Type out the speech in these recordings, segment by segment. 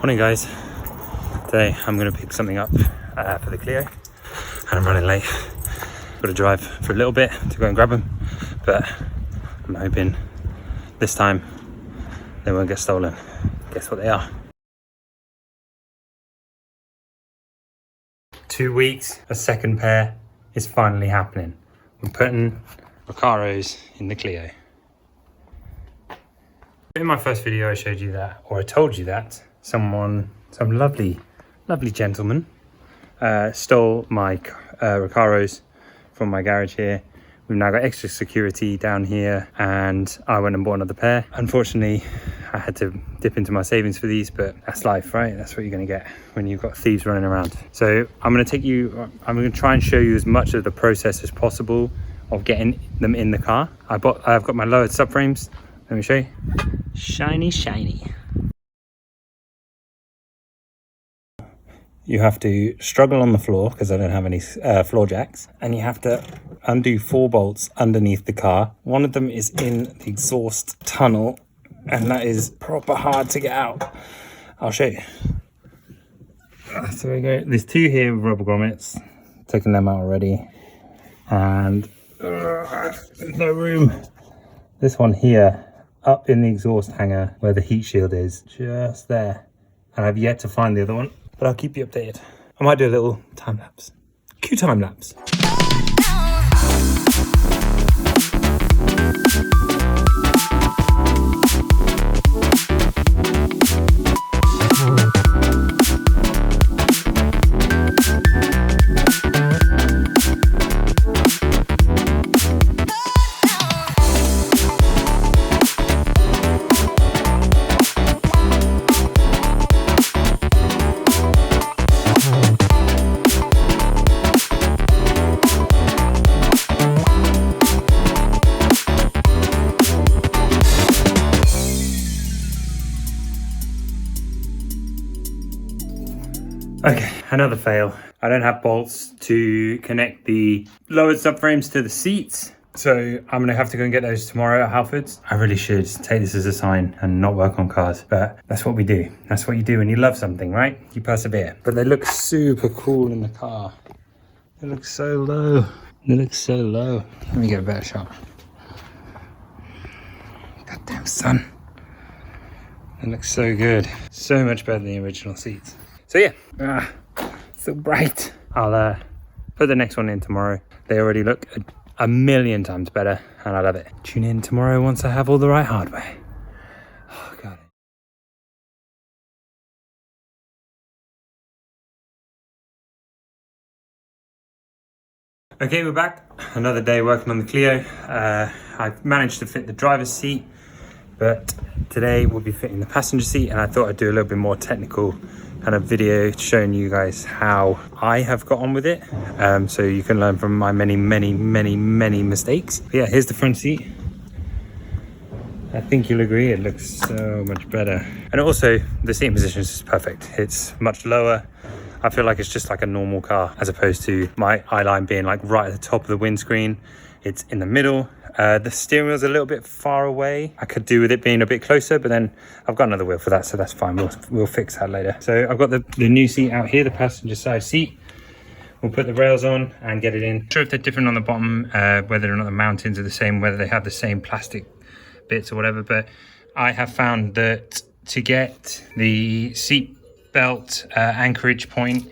Morning guys. Today I'm going to pick something up for the Clio and I'm running late. Got to drive for a little bit to go and grab them, but I'm hoping this time they won't get stolen. Guess what they are? 2 weeks, a second pair is finally happening. We're putting Recaros in the Clio. In my first video I showed you that, or I told you that, some lovely gentleman stole my Recaros from my garage here. We've now got extra security down here and I went and bought another pair. Unfortunately, I had to dip into my savings for these, but that's life, right? That's what you're gonna get when you've got thieves running around. So I'm gonna try and show you as much of the process as possible of getting them in the car. I've got my lowered subframes. Let me show you. Shiny. You have to struggle on the floor because I don't have any floor jacks, and you have to undo 4 bolts underneath the car. One of them is in the exhaust tunnel and that is proper hard to get out. I'll show you. So we go. There's 2 here with rubber grommets. Taking them out already, and there's no room. This one here up in the exhaust hanger where the heat shield is, just there, and I've yet to find the other one, but I'll keep you updated. I might do a little time lapse. Cue time lapse. Okay, another fail. I don't have bolts to connect the lowered subframes to the seats, so I'm gonna have to go and get those tomorrow at Halfords. I really should take this as a sign and not work on cars, but that's what we do. That's what you do when you love something, right? You persevere. But they look super cool in the car. They look so low. They look so low. Let me get a better shot. Goddamn sun. It looks so good. So much better than the original seats. So yeah, so bright. I'll put the next one in tomorrow. They already look a million times better and I love it. Tune in tomorrow once I have all the right hardware. Oh, God. Okay, we're back. Another day working on the Clio. I've managed to fit the driver's seat, but today we'll be fitting the passenger seat, and I thought I'd do a little bit more technical kind of video showing you guys how I have got on with it, so you can learn from my many mistakes. But yeah, here's the front seat. I think you'll agree it looks so much better, and also the seating position is perfect. It's much lower. I feel like it's just like a normal car, as opposed to my eye-line being like right at the top of the windscreen. It's in the middle. The steering wheel's a little bit far away. I could do with it being a bit closer, but then I've got another wheel for that, so that's fine. We'll fix that later. So I've got the new seat out here, the passenger side seat. We'll put the rails on and get it in. Not sure if they're different on the bottom, whether or not the mountings are the same, whether they have the same plastic bits or whatever, but I have found that to get the seat belt anchorage point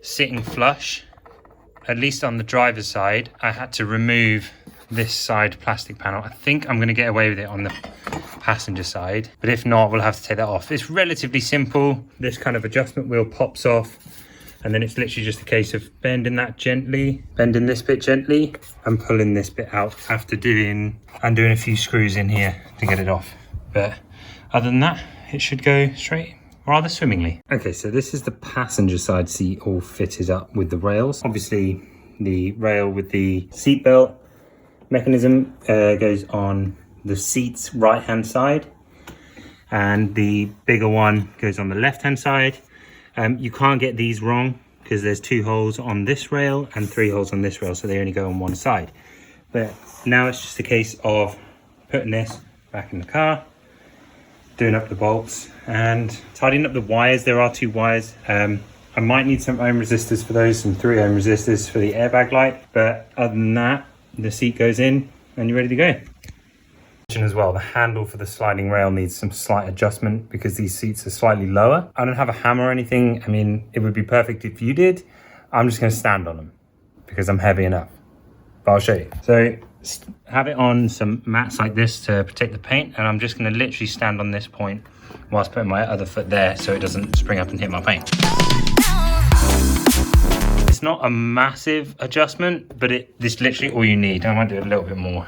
sitting flush, at least on the driver's side, I had to remove this side plastic panel. I think I'm going to get away with it on the passenger side, but if not, we'll have to take that off. It's relatively simple. This kind of adjustment wheel pops off, and then it's literally just a case of bending this bit gently and pulling this bit out after doing a few screws in here to get it off. But other than that, it should go straight rather swimmingly. Okay, so this is the passenger side seat all fitted up with the rails. Obviously, the rail with the seat belt mechanism goes on the seat's right hand side, and the bigger one goes on the left hand side. You can't get these wrong because there's 2 holes on this rail and 3 holes on this rail, so they only go on one side. But now it's just a case of putting this back in the car doing up the bolts and tidying up the wires. There are 2 wires. I might need some ohm resistors for those, some 3 ohm resistors for the airbag light, but other than that, the seat goes in and you're ready to go. As well, the handle for the sliding rail needs some slight adjustment because these seats are slightly lower. I don't have a hammer or anything. I mean, it would be perfect if you did. I'm just going to stand on them because I'm heavy enough, but I'll show you. So have it on some mats like this to protect the paint, and I'm just going to literally stand on this point whilst putting my other foot there so it doesn't spring up and hit my paint. It's not a massive adjustment, but this is literally all you need. I might do a little bit more.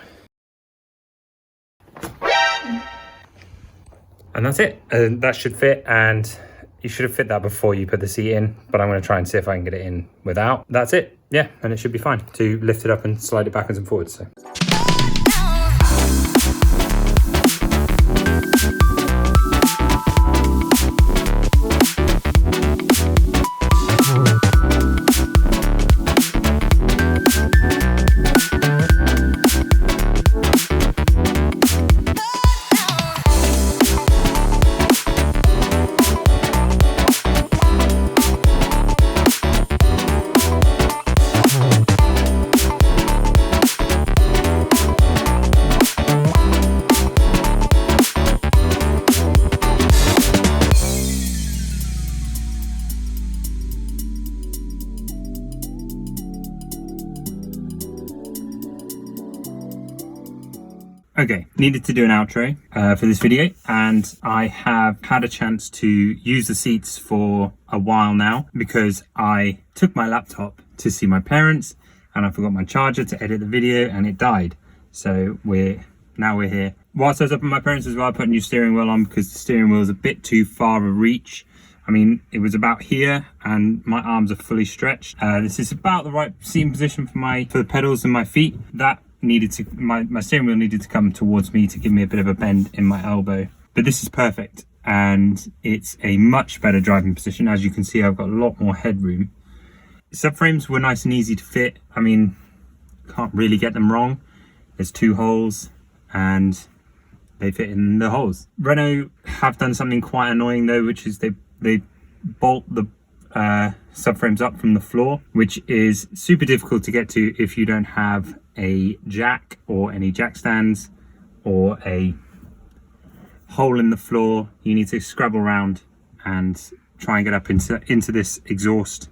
And that's it. That should fit, and you should have fit that before you put the seat in, but I'm going to try and see if I can get it in without. That's it. Yeah, and it should be fine to lift it up and slide it backwards and forwards. So. Okay, needed to do an outro for this video, and I have had a chance to use the seats for a while now because I took my laptop to see my parents and I forgot my charger to edit the video and it died. So now we're here. Whilst I was up at my parents as well, I put a new steering wheel on because the steering wheel is a bit too far of reach. I mean, it was about here and my arms are fully stretched. This is about the right seating position for the pedals and my feet. That needed to, my steering wheel needed to come towards me to give me a bit of a bend in my elbow, but this is perfect and it's a much better driving position. As you can see, I've got a lot more headroom. Subframes were nice and easy to fit. I mean, can't really get them wrong. There's 2 holes and they fit in the holes. Renault have done something quite annoying though, which is they bolt the subframes up from the floor, which is super difficult to get to if you don't have a jack or any jack stands or a hole in the floor. You need to scrabble around and try and get up into this exhaust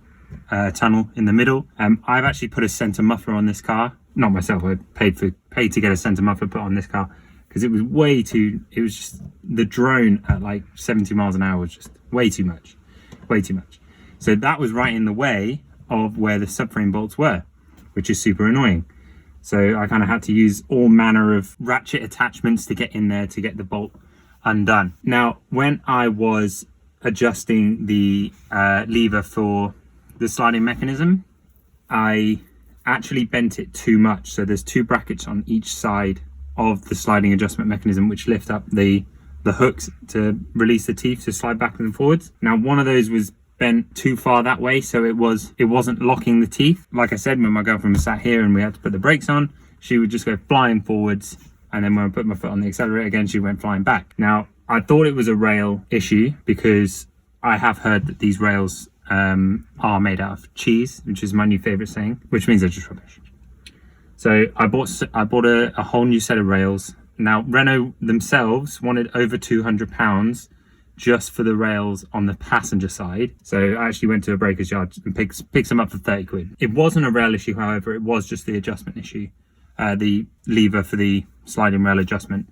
tunnel in the middle. I've actually put a center muffler on this car. Not myself, I paid to get a center muffler put on this car because it was it was just the drone at like 70 miles an hour was just way too much. So that was right in the way of where the subframe bolts were, which is super annoying. So I kind of had to use all manner of ratchet attachments to get in there to get the bolt undone. Now, when I was adjusting the lever for the sliding mechanism, I actually bent it too much. So there's 2 brackets on each side of the sliding adjustment mechanism which lift up the hooks to release the teeth to slide backwards and forwards. Now, one of those was bent too far that way, so it wasn't locking the teeth. Like I said, when my girlfriend was sat here and we had to put the brakes on, she would just go flying forwards, and then when I put my foot on the accelerator again, she went flying back. Now, I thought it was a rail issue because I have heard that these rails are made out of cheese, which is my new favorite saying, which means they're just rubbish. So I bought a whole new set of rails. Now, Renault themselves wanted over £200 just for the rails on the passenger side. So I actually went to a breaker's yard and picked them up for 30 quid. It wasn't a rail issue, however, it was just the adjustment issue, the lever for the sliding rail adjustment.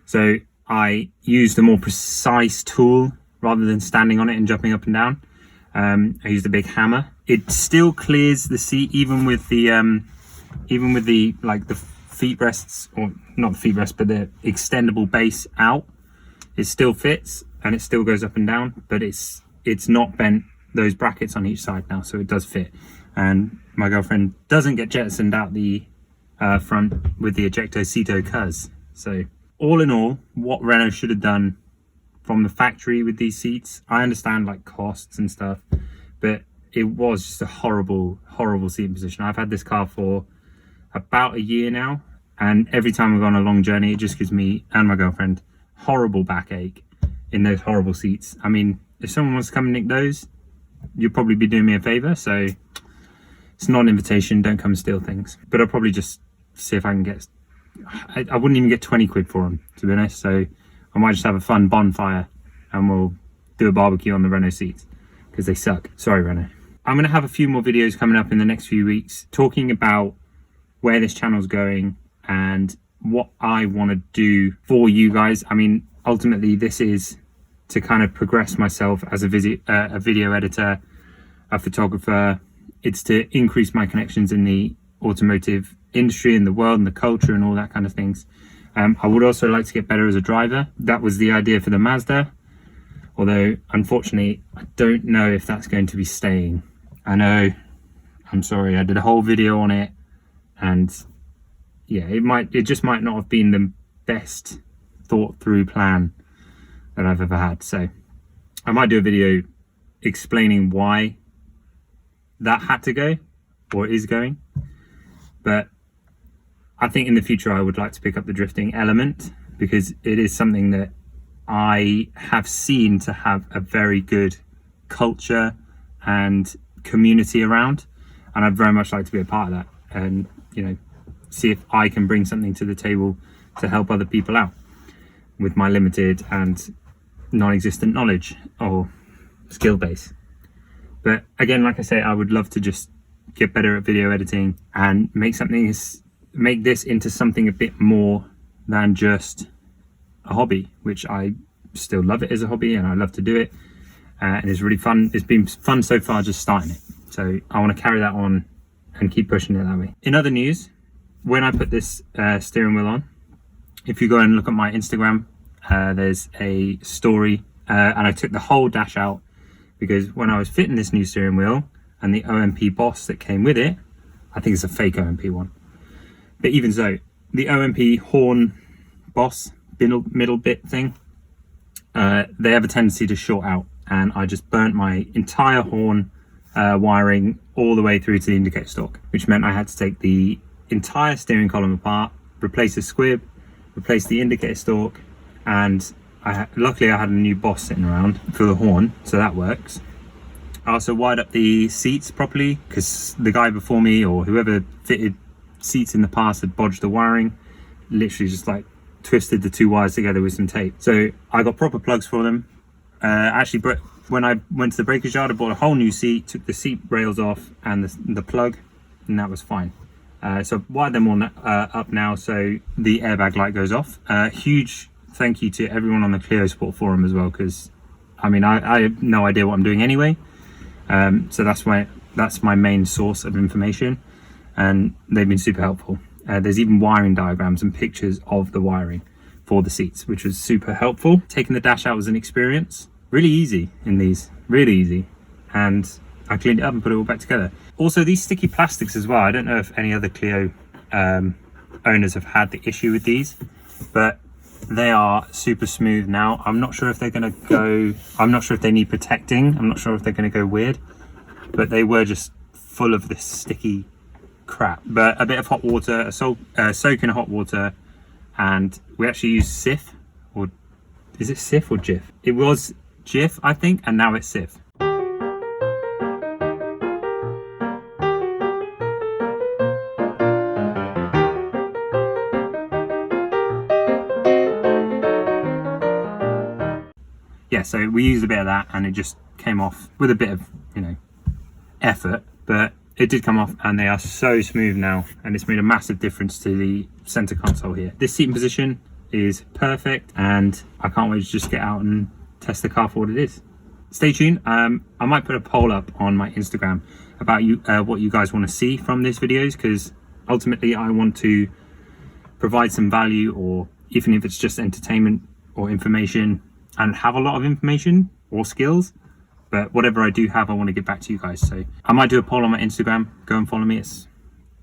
So I used a more precise tool rather than standing on it and jumping up and down. I used a big hammer. It still clears the seat, even with the like the feet rests, or not the feet rest, but the extendable base out. It still fits and it still goes up and down, but it's not bent those brackets on each side now, so it does fit. And my girlfriend doesn't get jettisoned out the front with the ejectocito cuz. So all in all, what Renault should have done from the factory with these seats, I understand like costs and stuff, but it was just a horrible seating position. I've had this car for about a year now, and every time we go on a long journey, it just gives me and my girlfriend horrible backache. in those horrible seats. I mean, if someone wants to come and nick those, you'll probably be doing me a favor. So it's not an invitation, don't come and steal things. But I'll probably just see if I can get, I wouldn't even get 20 quid for them, to be honest. So I might just have a fun bonfire and we'll do a barbecue on the Renault seats because they suck. Sorry, Renault. I'm going to have a few more videos coming up in the next few weeks talking about where this channel's going and what I want to do for you guys. I mean, ultimately, this is to kind of progress myself as a video editor, a photographer. It's to increase my connections in the automotive industry and the world and the culture and all that kind of things. I would also like to get better as a driver. That was the idea for the Mazda. Although, unfortunately, I don't know if that's going to be staying. I know, I'm sorry, I did a whole video on it, and yeah, it just might not have been the best thought through plan that I've ever had. So I might do a video explaining why that had to go, or is going. But I think in the future I would like to pick up the drifting element, because it is something that I have seen to have a very good culture and community around, and I'd very much like to be a part of that, and you know, see if I can bring something to the table to help other people out with my limited and non-existent knowledge or skill base. But again, like I say, I would love to just get better at video editing and make this into something a bit more than just a hobby, which I still love it as a hobby and I love to do it. And it's really fun. It's been fun so far just starting it. So I want to carry that on and keep pushing it that way. In other news, when I put this steering wheel on, if you go and look at my Instagram, there's a story and I took the whole dash out because when I was fitting this new steering wheel and the OMP Boss that came with it, I think it's a fake OMP one. But even so, the OMP horn Boss middle bit thing, they have a tendency to short out. And I just burnt my entire horn wiring all the way through to the indicator stalk, which meant I had to take the entire steering column apart, replace the squib, replace the indicator stalk, and luckily I had a new Boss sitting around for the horn, so that works. I also wired up the seats properly because the guy before me or whoever fitted seats in the past had bodged the wiring, literally just like twisted the two wires together with some tape. So I got proper plugs for them. Actually, when I went to the breakage yard, I bought a whole new seat, took the seat rails off and the plug, and that was fine. So I've wired them all up now so the airbag light goes off. Huge thank you to everyone on the Clio Sport forum as well, because I mean I have no idea what I'm doing anyway. So that's my main source of information, and they've been super helpful. There's even wiring diagrams and pictures of the wiring for the seats, which was super helpful. Taking the dash out was an experience. Really easy in these, really easy. And I cleaned it up and put it all back together. Also, these sticky plastics as well. I don't know if any other Clio owners have had the issue with these, but they are super smooth now. I'm not sure if they're gonna go, I'm not sure if they need protecting. I'm not sure if they're gonna go weird, but they were just full of this sticky crap. But a bit of hot water, a soak in hot water, and we actually use Sif, or is it Sif or Jif? It was Jif, I think, and now it's Sif. Yeah, so we used a bit of that and it just came off with a bit of, you know, effort, but it did come off and they are so smooth now, and it's made a massive difference to the center console here. This seating position is perfect and I can't wait to just get out and test the car for what it is. Stay tuned. I might put a poll up on my Instagram about what you guys want to see from these videos, because ultimately I want to provide some value, or even if it's just entertainment or information, and have a lot of information or skills, but whatever I do have, I want to give back to you guys. So I might do a poll on my Instagram. Go and follow me. It's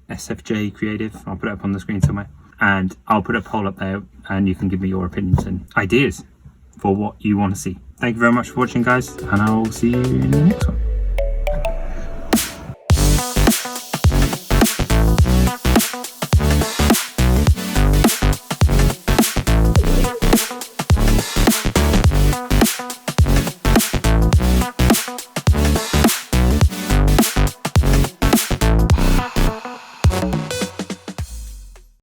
SFJ Creative. I'll put it up on the screen somewhere, and I'll put a poll up there and you can give me your opinions and ideas for what you want to see. Thank you very much for watching, guys, and I'll see you in the next one.